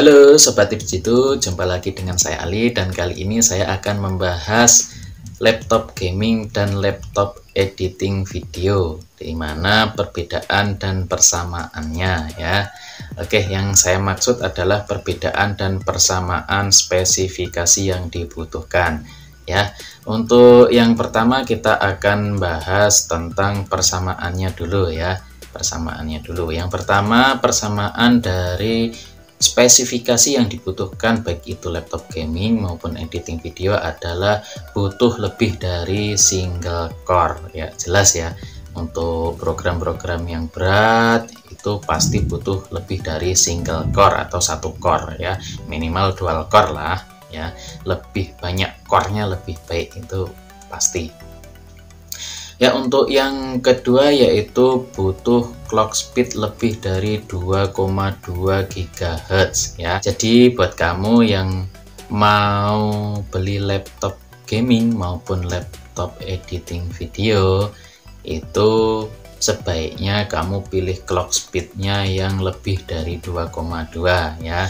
Halo Sobat Tips Jitu, jumpa lagi dengan saya Ali dan kali ini saya akan membahas laptop gaming dan laptop editing video, di mana perbedaan dan persamaannya ya. Oke, yang saya maksud adalah perbedaan dan persamaan spesifikasi yang dibutuhkan ya. Untuk yang pertama kita akan bahas tentang persamaannya dulu ya. Yang pertama, persamaan dari spesifikasi yang dibutuhkan baik itu laptop gaming maupun editing video adalah butuh lebih dari single core ya, jelas ya. Untuk program-program yang berat itu pasti butuh lebih dari single core atau satu core ya, minimal dual core lah ya. Lebih banyak core-nya lebih baik, itu pasti. Ya, untuk yang kedua yaitu butuh clock speed lebih dari 2,2 GHz ya. Jadi buat kamu yang mau beli laptop gaming maupun laptop editing video, itu sebaiknya kamu pilih clock speednya yang lebih dari 2,2 ya.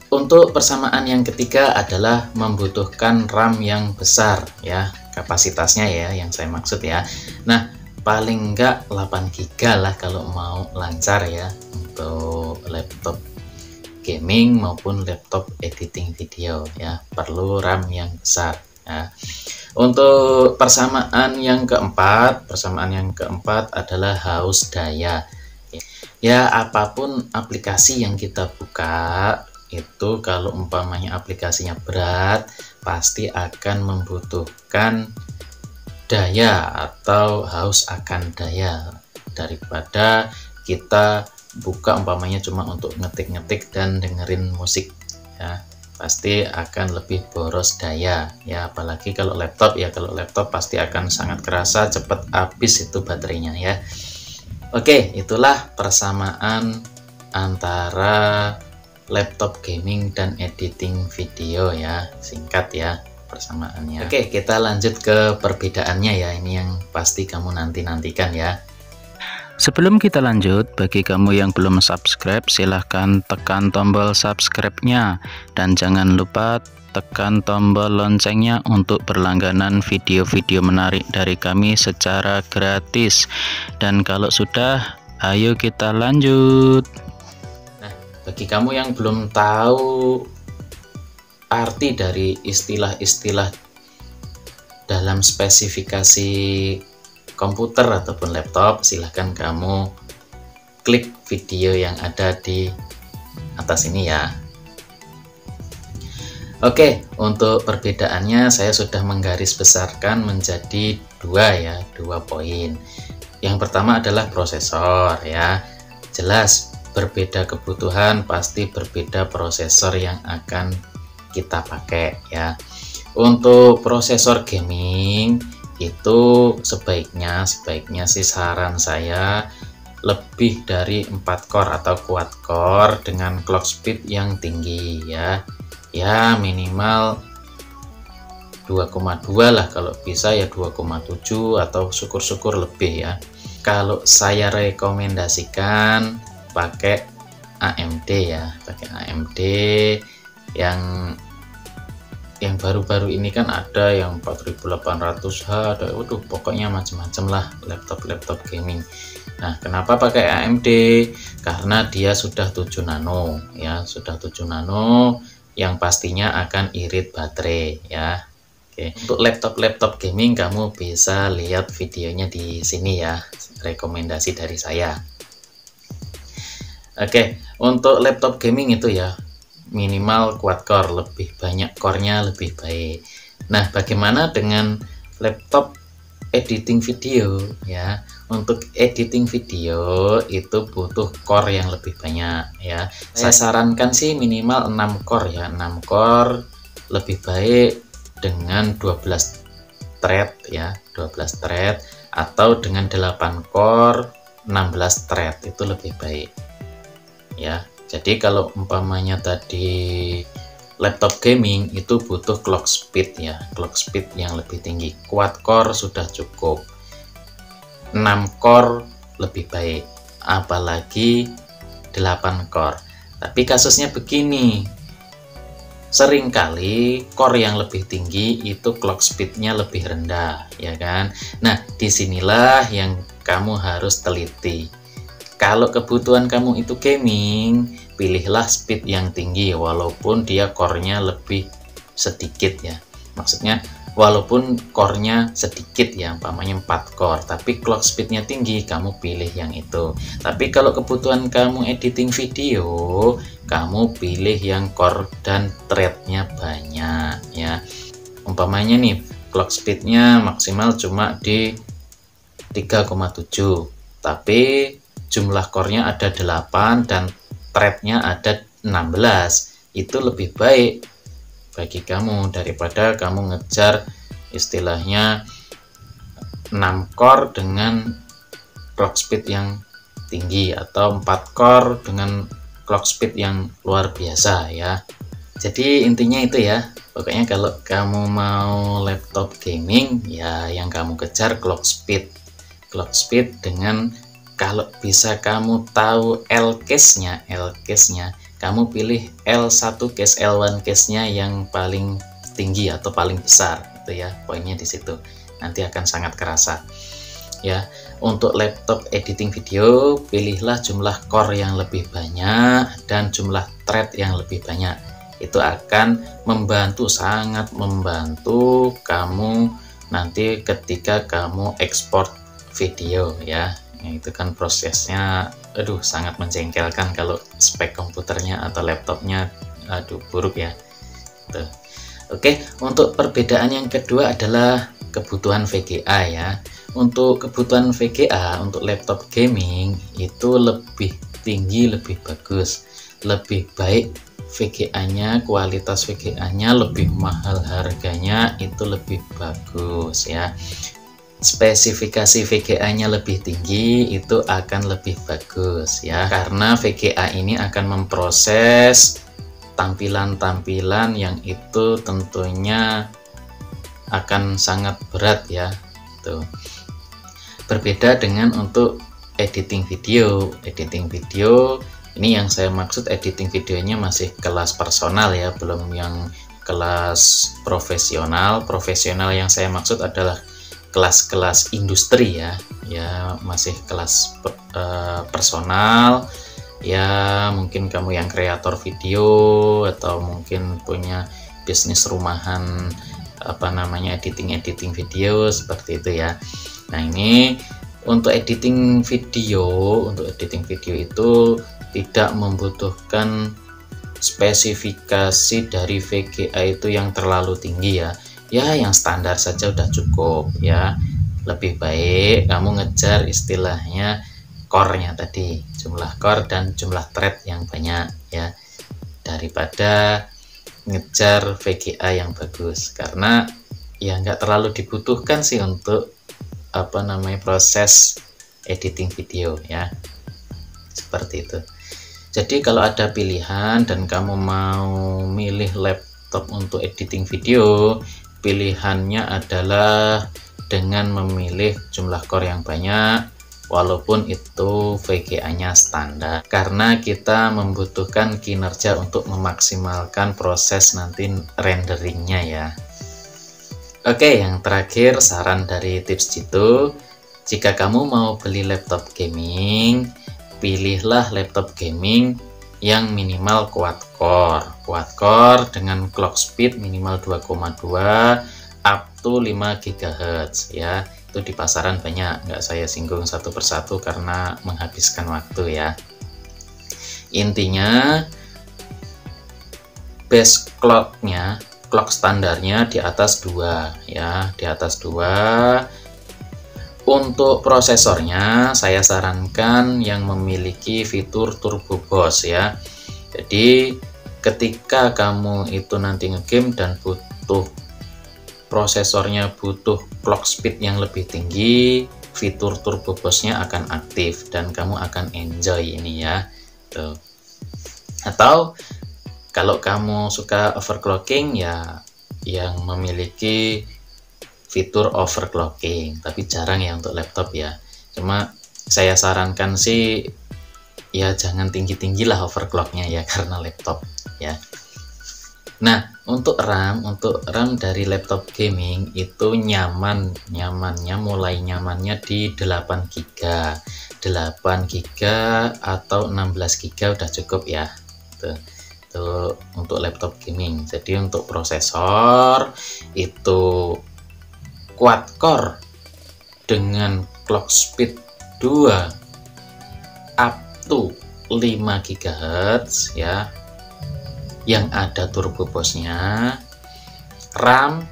Untuk persamaan yang ketiga adalah membutuhkan RAM yang besar ya, kapasitasnya ya yang saya maksud ya. Nah, paling enggak 8 GB lah kalau mau lancar ya untuk laptop gaming maupun laptop editing video ya, perlu RAM yang besar ya. Untuk persamaan yang keempat adalah haus daya ya. Apapun aplikasi yang kita buka itu, kalau umpamanya aplikasinya berat, pasti akan membutuhkan daya atau haus akan daya daripada kita buka umpamanya cuma untuk ngetik-ngetik dan dengerin musik ya. Pasti akan lebih boros daya ya, apalagi kalau laptop ya. Kalau laptop pasti akan sangat kerasa cepat habis itu baterainya ya. Oke, itulah persamaan antara laptop gaming dan editing video ya, singkat ya persamaannya. Oke, kita lanjut ke perbedaannya ya, ini yang pasti kamu nantikan ya. Sebelum kita lanjut, bagi kamu yang belum subscribe, silahkan tekan tombol subscribe-nya dan jangan lupa tekan tombol loncengnya untuk berlangganan video-video menarik dari kami secara gratis. Dan kalau sudah, ayo kita lanjut. Bagi kamu yang belum tahu arti dari istilah-istilah dalam spesifikasi komputer ataupun laptop, silahkan kamu klik video yang ada di atas ini ya. Oke, untuk perbedaannya saya sudah menggaris besarkan menjadi dua poin. Yang pertama adalah prosesor ya, jelas berbeda kebutuhan pasti berbeda prosesor yang akan kita pakai ya. Untuk prosesor gaming itu sebaiknya sih saran saya lebih dari 4 core atau quad core dengan clock speed yang tinggi ya. Ya minimal 2,2 lah, kalau bisa ya 2,7 atau syukur-syukur lebih ya. Kalau saya rekomendasikan pakai AMD ya, yang baru-baru ini kan ada yang 4800H, ada pokoknya macam-macam lah laptop gaming. Nah, kenapa pakai AMD? Karena dia sudah 7 nano ya, yang pastinya akan irit baterai ya. Oke. Untuk laptop gaming kamu bisa lihat videonya di sini ya, rekomendasi dari saya. Oke, untuk laptop gaming itu ya minimal quad core, lebih banyak core-nya lebih baik. Nah, bagaimana dengan laptop editing video ya? Untuk editing video itu butuh core yang lebih banyak ya. Saya sarankan sih minimal 6 core ya, 6 core lebih baik dengan 12 thread ya, 12 thread atau dengan 8 core 16 thread itu lebih baik ya. Jadi kalau umpamanya tadi laptop gaming itu butuh clock speed ya, clock speed yang lebih tinggi, quad core sudah cukup, 6 core lebih baik, apalagi 8 core. Tapi kasusnya begini, seringkali core yang lebih tinggi itu clock speednya lebih rendah, ya kan? Nah, disinilah yang kamu harus teliti. Kalau kebutuhan kamu itu gaming, pilihlah speed yang tinggi walaupun dia core-nya lebih sedikit ya. Maksudnya walaupun core-nya sedikit ya, umpamanya 4 core, tapi clock speed-nya tinggi, kamu pilih yang itu. Tapi kalau kebutuhan kamu editing video, kamu pilih yang core dan thread-nya banyak ya. Umpamanya nih, clock speed-nya maksimal cuma di 3,7, tapi jumlah core-nya ada 8 dan thread-nya ada 16. Itu lebih baik bagi kamu daripada kamu ngejar istilahnya 6 core dengan clock speed yang tinggi atau 4 core dengan clock speed yang luar biasa ya. Jadi intinya itu ya, pokoknya kalau kamu mau laptop gaming ya yang kamu kejar clock speed dengan, kalau bisa kamu tahu L case-nya, kamu pilih L1 case, L1 case-nya yang paling tinggi atau paling besar, itu ya poinnya di situ. Nanti akan sangat kerasa. Ya, untuk laptop editing video, pilihlah jumlah core yang lebih banyak dan jumlah thread yang lebih banyak. Itu akan membantu, sangat membantu kamu nanti ketika kamu ekspor video ya. Itu kan prosesnya sangat menjengkelkan kalau spek komputernya atau laptopnya buruk ya. Tuh. Oke, untuk perbedaan yang kedua adalah kebutuhan VGA ya. Untuk kebutuhan VGA untuk laptop gaming itu lebih tinggi, lebih bagus, lebih baik VGA-nya, kualitas VGA-nya lebih mahal, harganya itu lebih bagus ya. Spesifikasi VGA-nya lebih tinggi, itu akan lebih bagus ya, karena VGA ini akan memproses tampilan-tampilan yang itu tentunya akan sangat berat ya. Tuh. Berbeda dengan untuk editing video ini yang saya maksud editing videonya masih kelas personal ya, belum yang kelas profesional. Profesional yang saya maksud adalah kelas-kelas industri ya, masih kelas personal ya. Mungkin kamu yang kreator video atau mungkin punya bisnis rumahan editing video seperti itu ya. Nah, ini untuk editing video itu tidak membutuhkan spesifikasi dari VGA itu yang terlalu tinggi ya. Yang standar saja udah cukup ya. Lebih baik kamu ngejar istilahnya core-nya tadi, jumlah core dan jumlah thread yang banyak ya, daripada ngejar VGA yang bagus, karena ya nggak terlalu dibutuhkan sih untuk proses editing video ya, seperti itu. Jadi kalau ada pilihan dan kamu mau milih laptop untuk editing video, pilihannya adalah dengan memilih jumlah core yang banyak walaupun itu VGA-nya standar, karena kita membutuhkan kinerja untuk memaksimalkan proses nanti renderingnya ya. Oke, yang terakhir saran dari tips Jitu, jika kamu mau beli laptop gaming, pilihlah laptop gaming yang minimal quad core dengan clock speed minimal 2,2 up to 5 GHz ya. Itu di pasaran banyak, nggak saya singgung satu persatu karena menghabiskan waktu ya. Intinya base clock standarnya di atas 2 ya, di atas 2. Untuk prosesornya saya sarankan yang memiliki fitur turbo boost ya. Jadi ketika kamu itu nanti ngegame dan butuh prosesornya, butuh clock speed yang lebih tinggi, fitur turbo boost-nya akan aktif dan kamu akan enjoy ini ya. Tuh. Atau kalau kamu suka overclocking ya yang memiliki fitur overclocking, tapi jarang ya untuk laptop ya. Cuma saya sarankan sih ya jangan tinggi-tinggi lah overclocknya ya, karena laptop ya. Nah, untuk RAM dari laptop gaming itu nyamannya mulai nyamannya di 8 GB. 8 GB atau 16 GB udah cukup ya. Tuh untuk laptop gaming. Jadi untuk prosesor itu quad core dengan clock speed 2 up to 5 GHz ya, yang ada turbo boost-nya. RAM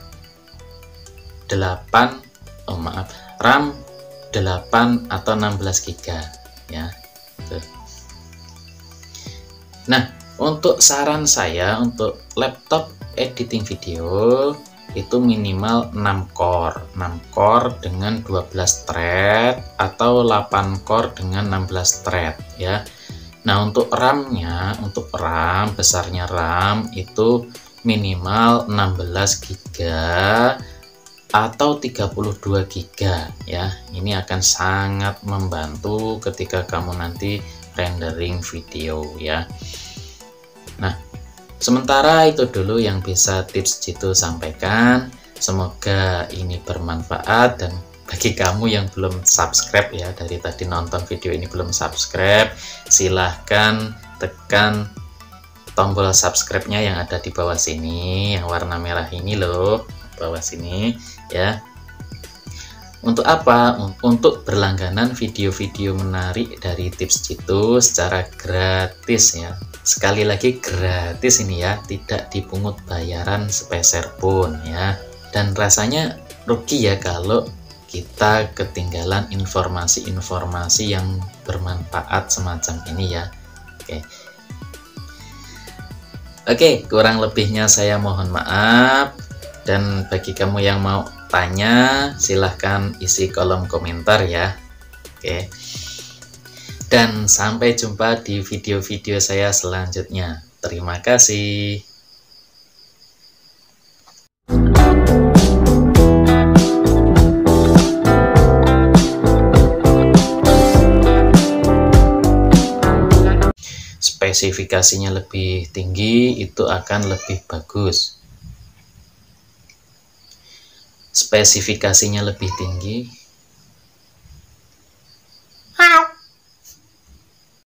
8 atau 16 GB ya. Tuh. Nah, untuk saran saya untuk laptop editing video itu minimal 6 core dengan 12 thread atau 8 core dengan 16 thread ya. Nah, untuk RAM besarnya RAM itu minimal 16 GB atau 32 GB ya. Ini akan sangat membantu ketika kamu nanti rendering video ya. Nah, sementara itu dulu yang bisa tips Jitu sampaikan. Semoga ini bermanfaat, dan bagi kamu yang belum subscribe ya, dari tadi nonton video ini belum subscribe, silahkan tekan tombol subscribe-nya yang ada di bawah sini, yang warna merah ini loh, bawah sini ya. Untuk apa? Untuk berlangganan video-video menarik dari tips Jitu secara gratis ya. Sekali lagi gratis ini ya, tidak dipungut bayaran sepeser pun ya. Dan rasanya rugi ya kalau kita ketinggalan informasi-informasi yang bermanfaat semacam ini ya. Oke, kurang lebihnya saya mohon maaf. Dan bagi kamu yang mau tanya, silahkan isi kolom komentar ya. Oke. Dan sampai jumpa di video-video saya selanjutnya. Terima kasih. Spesifikasinya lebih tinggi itu akan lebih bagus. Spesifikasinya lebih tinggi